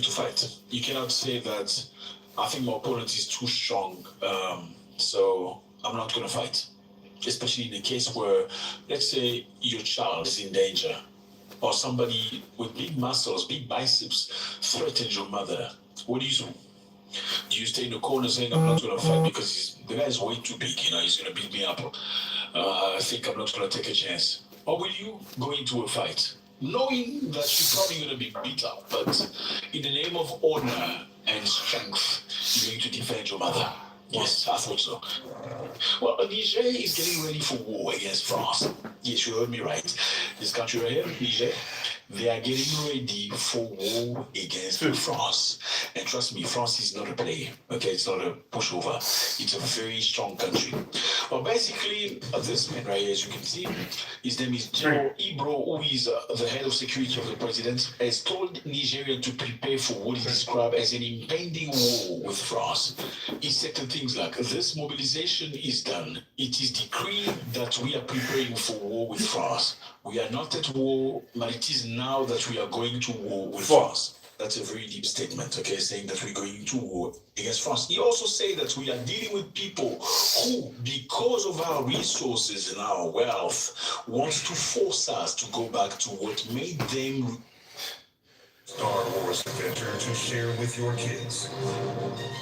to fight. You cannot say that I think my opponent is too strong, so I'm not going to fight. Especially in a case where, let's say, your child is in danger, or somebody with big muscles, big biceps, threatens your mother. What do you do? Do you stay in the corner saying, I'm not going to fight because the guy is way too big, he's going to beat me up. I think I'm not going to take a chance. Or will you go into a fight knowing that you're probably going to be beat up, but in the name of honor and strength, you're going to defend your mother? Yes, I thought so. Well, Niger is getting ready for war against France. Yes, you heard me right. This country right here, Niger, they are getting ready for war against France. And trust me, France is not a play. Okay, it's not a pushover. It's a very strong country. Well, basically, this man right here, as you can see, his name is General Ibro, who is the head of security of the president, has told Nigeria to prepare for what he described as an impending war with France. He said things like, this mobilization is done. It is decreed that we are preparing for war with France. We are not at war, but it is now that we are going to war with France. That's a very deep statement, okay, saying that we're going to war against France. He also said that we are dealing with people who, because of our resources and our wealth, wants to force us to go back to what made them Star Wars adventure to share with your kids.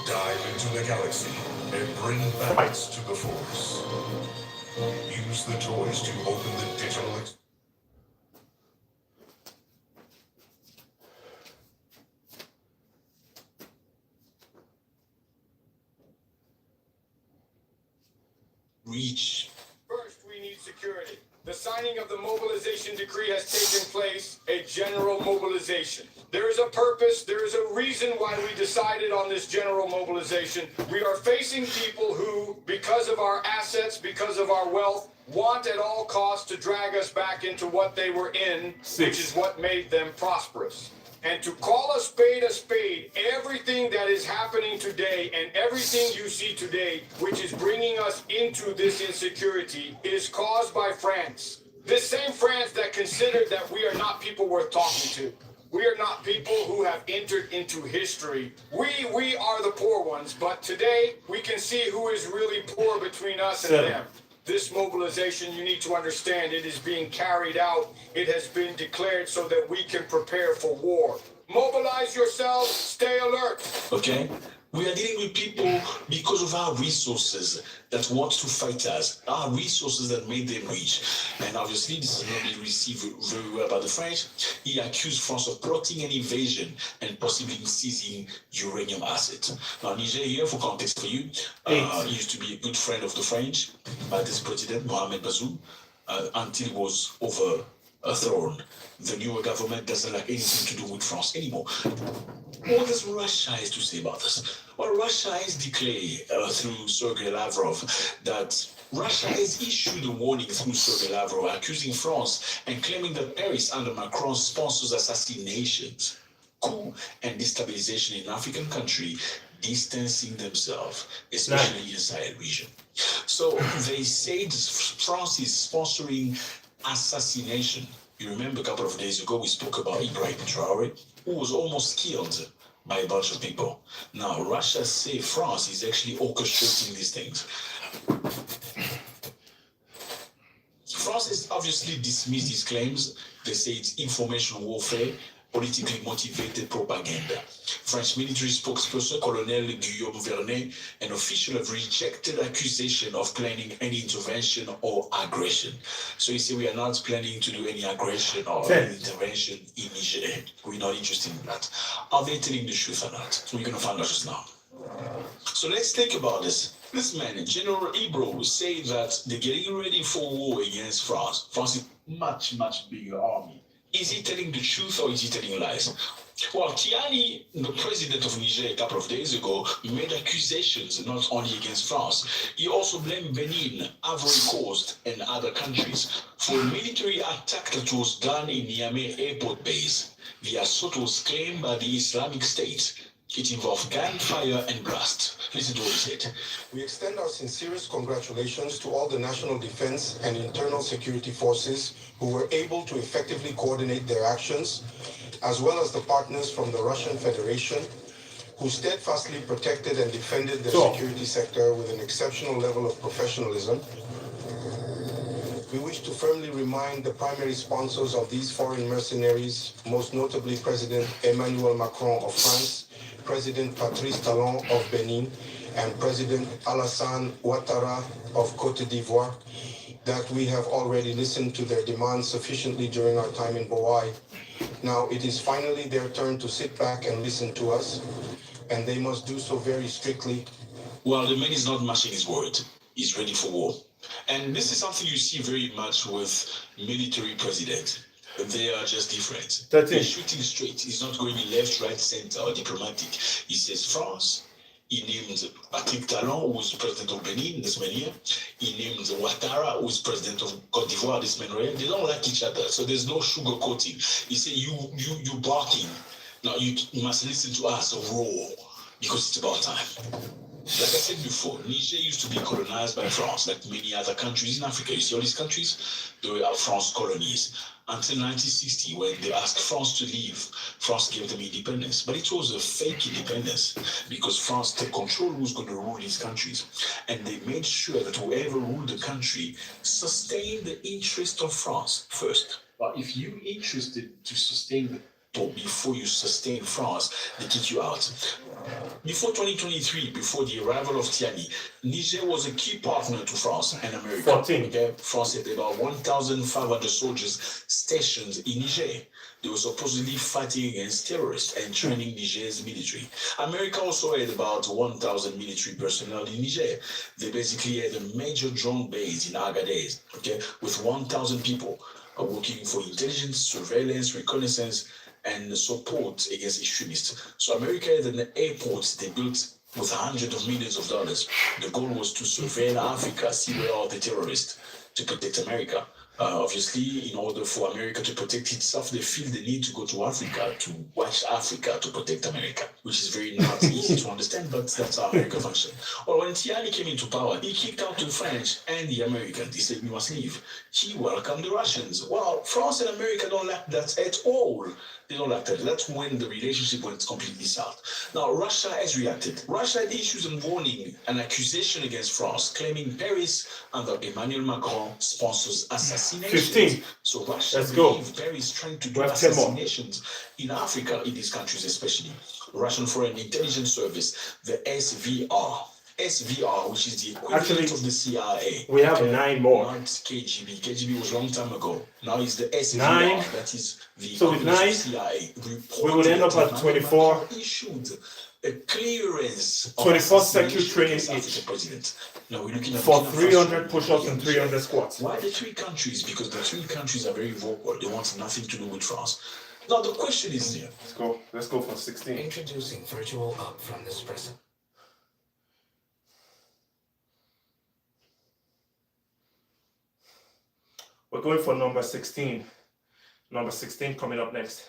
Dive into the galaxy and bring balance to the Force. Use the toys to open the digital reach. First, we need security. The signing of the mobilization decree has taken place, a general mobilization. There is a purpose, there is a reason why we decided on this general mobilization. We are facing people who, because of our assets, because of our wealth, want at all costs to drag us back into what they were in, which is what made them prosperous. And to call a spade, everything that is happening today and everything you see today, which is bringing us into this insecurity, is caused by France. This same France that considered that we are not people worth talking to. We are not people who have entered into history. We are the poor ones, but today we can see who is really poor between us and them. This mobilization, you need to understand, it is being carried out. It has been declared so that we can prepare for war. Mobilize yourselves, stay alert. Okay? We are dealing with people because of our resources that want to fight us, our resources that made them rich. And obviously, this is not being received very well by the French. He accused France of plotting an invasion and possibly seizing uranium assets. Now, Niger here, for context for you, he used to be a good friend of the French, this president, Mohamed Bazoum, until he was overthrown. The newer government doesn't like anything to do with France anymore. What does Russia has to say about this? Well, Russia has declared through Sergei Lavrov that Russia has issued a warning through Sergei Lavrov accusing France and claiming that Paris under Macron sponsors assassinations, coup and destabilization in African countries, distancing themselves, especially in the Sahel region. So they said France is sponsoring assassination. You remember a couple of days ago we spoke about Ibrahim Traore, who was almost killed by a bunch of people. Now, Russia say France is actually orchestrating these things. France has obviously dismissed these claims. They say it's information warfare, politically motivated propaganda. French military spokesperson Colonel Guillaume Vernet, an official, have rejected accusation of planning any intervention or aggression. So he said we are not planning to do any aggression or any intervention in Niger. We're not interested in that. Are they telling the truth or not? We're going to find out just now. So let's think about this. This man, General Ibro, say that they're getting ready for war against France. France is much, much bigger army. Is he telling the truth or is he telling lies? Well, Tiani, the president of Niger a couple of days ago, made accusations not only against France. He also blamed Benin, Ivory Coast, and other countries for a military attack that was done in Niamey airport base. The assault was claimed by the Islamic State. It involved gunfire and blast. Listen to what he said. We extend our sincerest congratulations to all the national defense and internal security forces who were able to effectively coordinate their actions, as well as the partners from the Russian Federation, who steadfastly protected and defended their security sector with an exceptional level of professionalism. We wish to firmly remind the primary sponsors of these foreign mercenaries, most notably President Emmanuel Macron of France, President Patrice Talon of Benin, and President Alassane Ouattara of Côte d'Ivoire, that we have already listened to their demands sufficiently during our time in Bouai. Now it is finally their turn to sit back and listen to us, and they must do so very strictly. Well, the man is not matching his word. He's ready for war. And this is something you see very much with military presidents. They are just different. He's shooting straight. He's not going left, right, center, or diplomatic. He says France. He named Patrick Talon, who was president of Benin this man here. He named Ouattara, who is president of Côte d'Ivoire this man right here. They don't like each other, so there's no sugarcoating. He said, you barking. Now you must listen to us roar, because it's about time. Like I said before, Niger used to be colonized by France, like many other countries in Africa. You see all these countries, they were France colonies. Until 1960, when they asked France to leave, France gave them independence. But it was a fake independence, because France took control who was going to rule these countries. And they made sure that whoever ruled the country sustained the interest of France first. But if you're interested to sustain before you sustain France, they kick you out. Before 2023, before the arrival of Tiani, Niger was a key partner to France and America. 14. Okay? France had about 1,500 soldiers stationed in Niger. They were supposedly fighting against terrorists and training Niger's military. America also had about 1,000 military personnel in Niger. They basically had a major drone base in Agadez, okay, with 1,000 people working for intelligence, surveillance, reconnaissance, and support against extremists. So America had an airport they built with hundreds of millions of dollars. The goal was to surveil Africa, see where are the terrorists, to protect America. Obviously, in order for America to protect itself, they feel the need to go to Africa, to watch Africa, to protect America, which is very not easy to understand, but that's how America functions. Well, when Tiani came into power, he kicked out the French and the Americans. He said, we must leave. He welcomed the Russians. Well, France and America don't like that at all. They don't like that. That's when the relationship went completely south. Now, Russia has reacted. Russia had issued a warning, an accusation against France, claiming Paris, under Emmanuel Macron, sponsors assassinations. 15. So Russia Let's go. Paris trying to do assassinations in Africa, in these countries especially. Russian Foreign Intelligence Service, the SVR, which is the equivalent of the CIA. We have 9 more. Not KGB. KGB was a long time ago. Now it's the SVR. 9. That is the So with 9, CIA. we would end up at 24. Issued a clearance. 24 security training each. President. Now we're looking at For 300 push-ups and 300 squats. Why the 3 countries? Because the 3 countries are very vocal. They want nothing to do with France. Now the question is here. Let's go for 16. Introducing virtual up from Nespresso. We're going for number 16. Number 16 coming up next.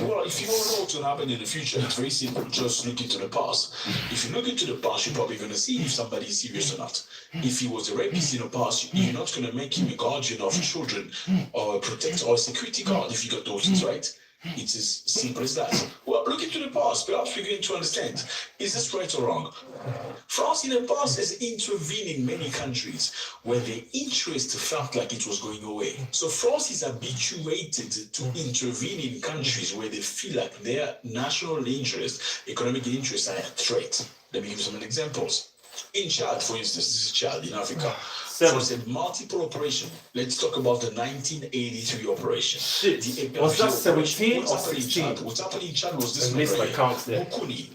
Well, if you want to know what's going to happen in the future, it's very simple. Just look into the past. If you look into the past, you're probably going to see if somebody is serious or not. If he was a rapist in the past, you're not going to make him a guardian of children or a protector or a security guard if you got those things right. It's as simple as that. Well, look into the past. Perhaps we're going to understand. Is this right or wrong? France in the past has intervened in many countries where the interest felt like it was going away. So France is habituated to intervene in countries where they feel like their national interest, economic interests are at threat. Let me give you some examples. In Chad, for instance, this is Chad in Africa. France had multiple operations. Let's talk about the 1983 operation. Shit. Was that 17 or 16? What's happening in Chad was this I missed my count there. Gukuni.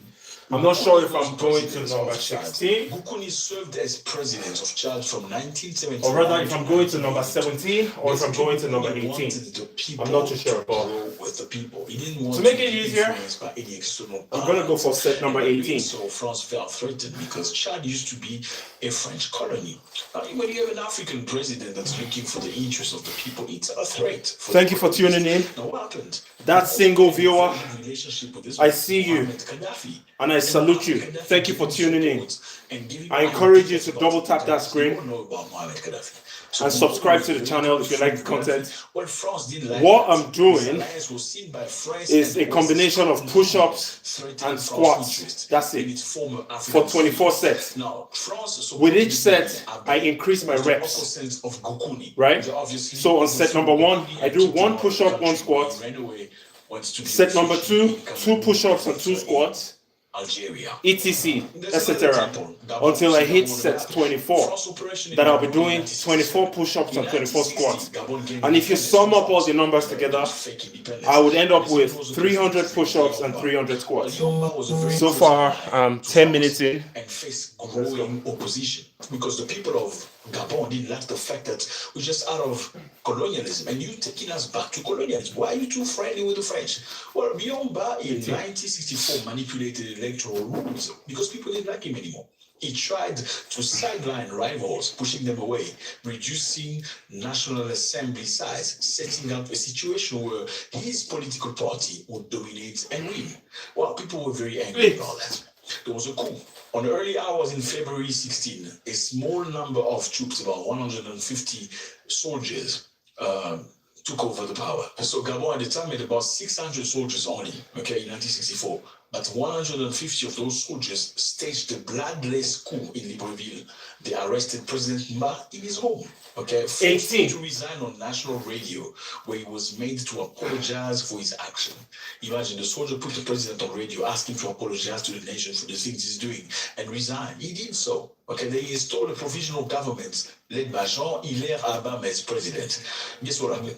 I'm not sure if I'm going to number 16. Gukuni served as president of Chad from 1979. Or rather, if I'm going to number 17 or if I'm going to number 18. I'm not too sure. But with the people. He didn't want to make it easier, by any external I'm going to go for set number 18. So France felt threatened because Chad used to be a French colony. When you have an African president that's looking for the interests of the people, it's a threat. Thank you for tuning in. Now, what happened? That single viewer, relationship with this I see you Gaddafi. and I salute you. Thank you for tuning in. I encourage you to double tap that screen and subscribe to the channel if you like the content. What I'm doing is a combination of push-ups and squats. That's it. For 24 sets. With each set, I increase my reps. Right? So on set number 1, I do 1 push-up, 1 squat. Set number 2, 2 push-ups and 2 squats. etc., etc. until I hit set 24. That I'll be doing 24 push-ups and 24 squats. And if you sum up all the numbers together, I would end up with 300 push-ups and 300 squats. So far, 10 minutes in. And face growing opposition because the people of Gabon didn't like the fact that we're just out of colonialism and you taking us back to colonialism. Why are you too friendly with the French? Well, Biomba in 1964 manipulated electoral rules because people didn't like him anymore. He tried to sideline rivals, pushing them away, reducing National Assembly size, setting up a situation where his political party would dominate and win. Well, people were very angry about that. There was a coup. On the early hours in February 16, a small number of troops, about 150 soldiers, took over the power. So Gabon at the time had about 600 soldiers only, okay, in 1964. But 150 of those soldiers staged a bloodless coup in Libreville. They arrested President Mba in his home, okay, forced him to resign on national radio, where he was made to apologize for his action. Imagine the soldier put the president on radio, asking to apologize to the nation for the things he's doing, and resign. He did so. Okay, they installed a provisional government led by Jean-Hilaire Abame as president. Guess what happened?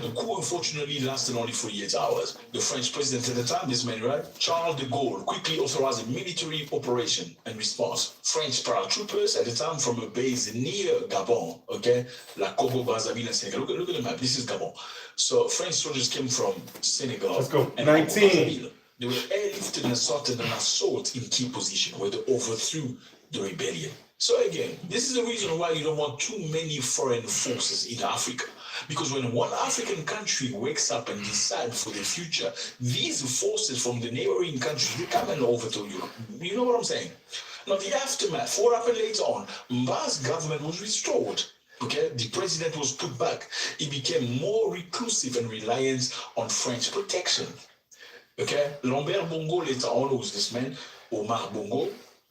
The coup unfortunately lasted only 48 hours. The French president at the time, this man, right, Charles de Gaulle, quickly authorized a military operation and response. French paratroopers at the time from a base near Gabon, okay, La Congo, Brazzaville, and Senegal. Look at the map. This is Gabon. So French soldiers came from Senegal. Let's go. And 19. They were airlifted and started an assault in key position where they overthrew the rebellion. So again, this is the reason why you don't want too many foreign forces in Africa. Because when one African country wakes up and decides for the future, these forces from the neighboring countries, they come and overthrow Europe. You know what I'm saying? Now the aftermath, what happened later on, Mba's government was restored. Okay, the president was put back. He became more reclusive and reliant on French protection. Okay, Lambert Bongo later on was this man, Omar Bongo,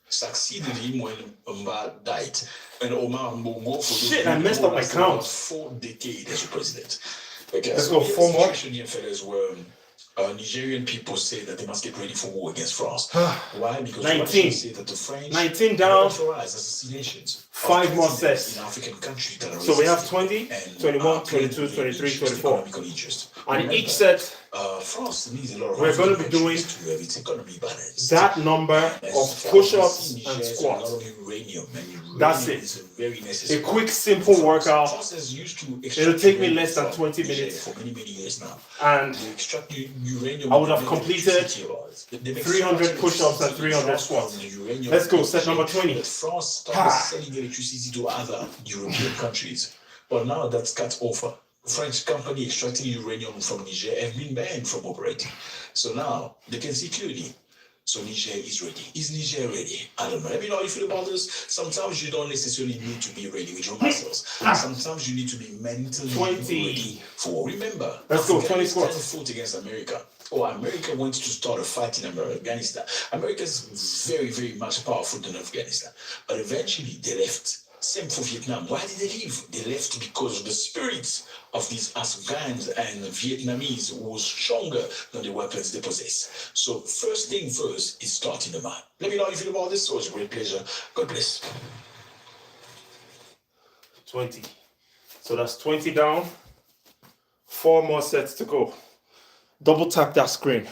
succeeded him when Mba died. And Omar Bongo, for I messed up my count. 4 decades as a president. Okay, Let's so go 4 more. Here, fellas, where Nigerian people say that they must get ready for war against France. Why? Because 19. Say that the French 19 down. authorized assassinations. 5 more sets. In African countries that are So we have 20, and 21, 22, 23, 24. And in each set, France needs a lot of we're going to be doing its economy balance. that number of push-ups and squats. That's it. Very necessary. A quick, simple workout. France is used to It'll take me less than 20 minutes. For many years now. And They extract uranium. I would have completed 300 push-ups and 300 squats. Let's go, set number 20. France started selling electricity to other European countries. But now that's cut off. French company extracting uranium from Niger have been banned from operating. So now they can see clearly. So Niger is ready. Is Niger ready? I don't know. Let me know how you feel about this. Sometimes you don't necessarily need to be ready with your muscles. Sometimes you need to be mentally 20. ready for. Remember, Let's go, 20 Afghanistan squats. fought against America. Or America went to start a fight in Afghanistan. America is very, very much powerful than Afghanistan. But eventually they left. Same for Vietnam. Why did they leave? They left because the spirits of these Afghans and Vietnamese was stronger than the weapons they possess. So first thing first is starting the mind. Let me know how you feel about this. It was a great pleasure. God bless. 20. So that's 20 down. 4 more sets to go. Double tap that screen.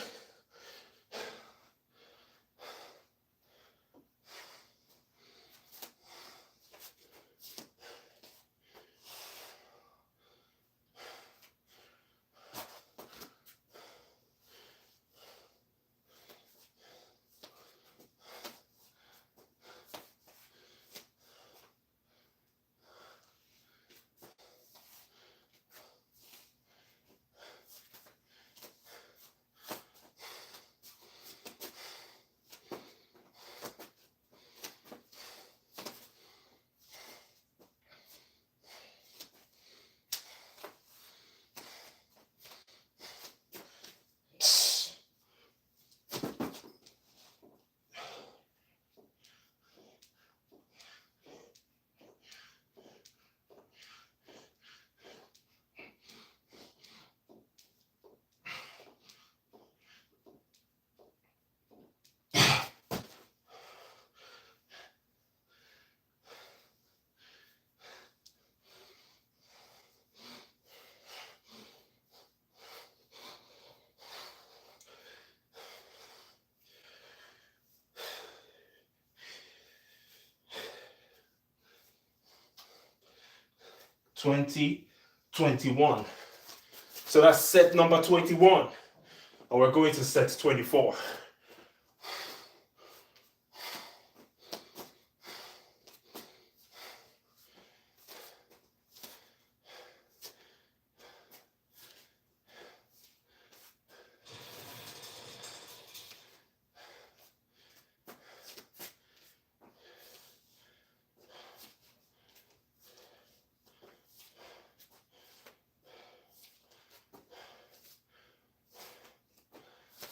20, 21. So that's set number 21. And we're going to set 24.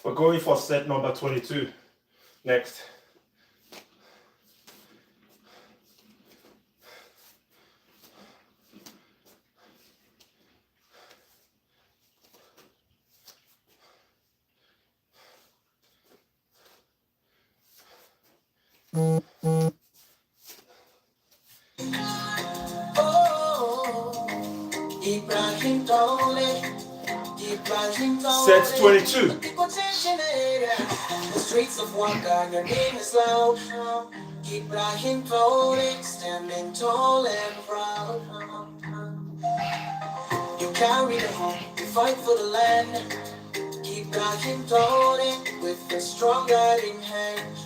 We're going for set number 22 next. Set 22. The streets of Waka, your name is loud. Ibrahim Tole, standing tall and proud. You carry the home, you fight for the land. Ibrahim Tole, with a strong guiding hand.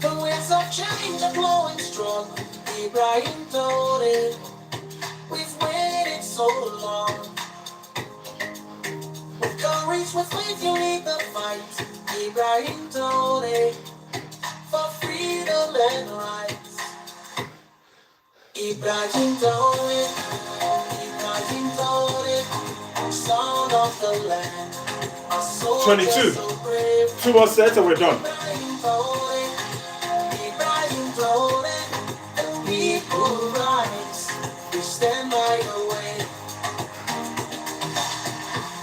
The winds of change are blowing strong. Ibrahim Tole, we've waited so long. With courage, with faith, you lead the fight. Ibrahim Tole, for freedom and rights. Ibrahim Tole, son of the land. A soldier 22. so brave. 2 more sets and we're done. Ibrahim Tole, the people rise. We stand by your way.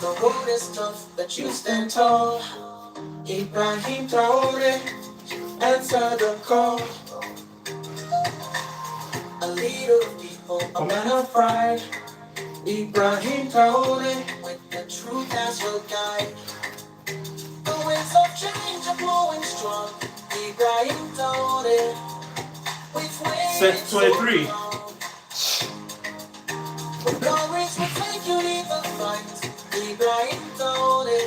The road is tough, but you stand tall. Ibrahim Traore, answer the call. A leader of people, a man of pride. Ibrahim Traore, with the truth as your guide. The winds of change are blowing strong. Ibrahim Traore, we've waited Set 23. so long. With courage, we take you lead the fight. Ibrahim Traore,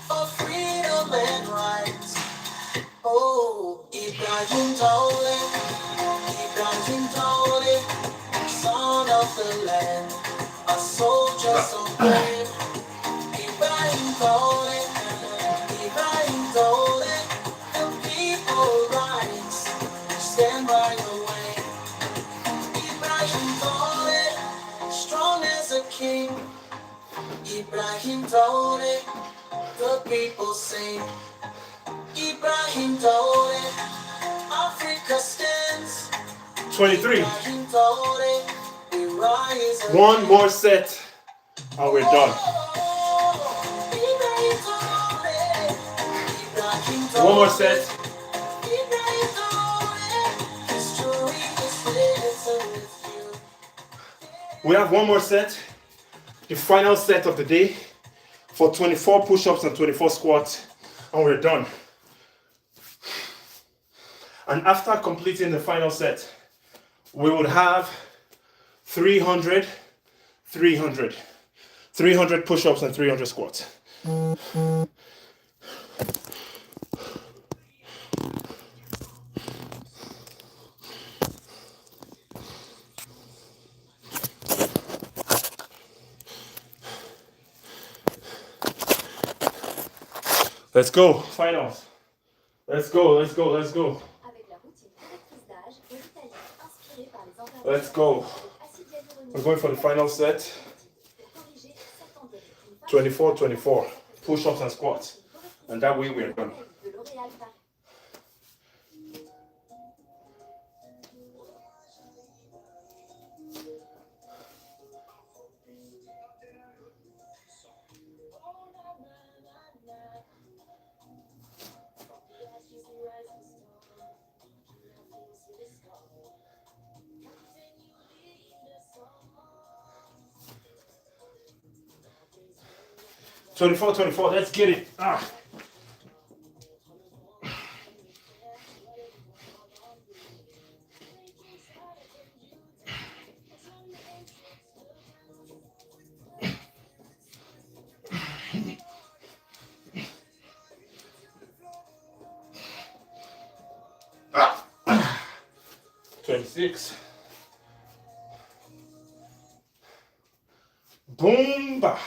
for freedom and rights. Oh, Ibrahim Tole, son of the land, a soldier so brave. Ibrahim Tole, the people rise, stand by the way. Ibrahim Tole, strong as a king. Ibrahim Tole, the people sing. Ibrahim Tole, Africa stands. 23. Ibrahim Tole, we rise again. One more set and we're done. Ibrahim Tole, Ibrahim Tole, One more set. Ibrahim Tole, history is written with you. We have one more set. The final set of the day for 24 push-ups and 24 squats, and we're done. And after completing the final set, we would have 300 push-ups and 300 squats. Let's go, finals. Let's go. Let's go. We're going for the final set. 24, push-ups and squats. And that way we're done. Twenty-four, let's get it. 26. Boomba.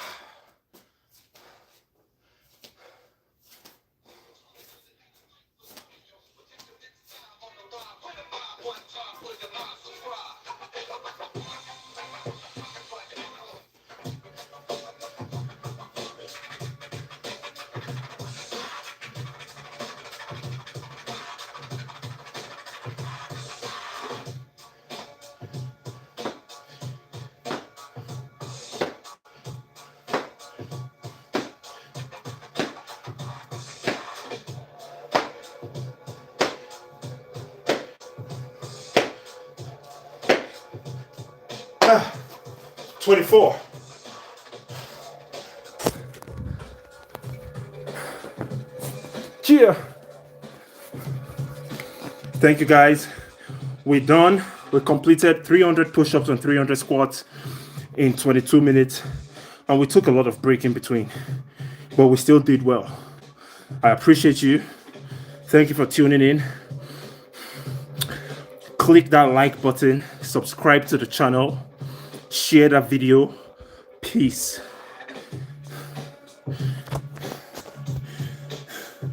Ah, 24. Cheer. Thank you guys. We're done. We completed 300 push-ups and 300 squats in 22 minutes. And we took a lot of break in between. But we still did well. I appreciate you. Thank you for tuning in. Click that like button. Subscribe to the channel. Share that video. Peace.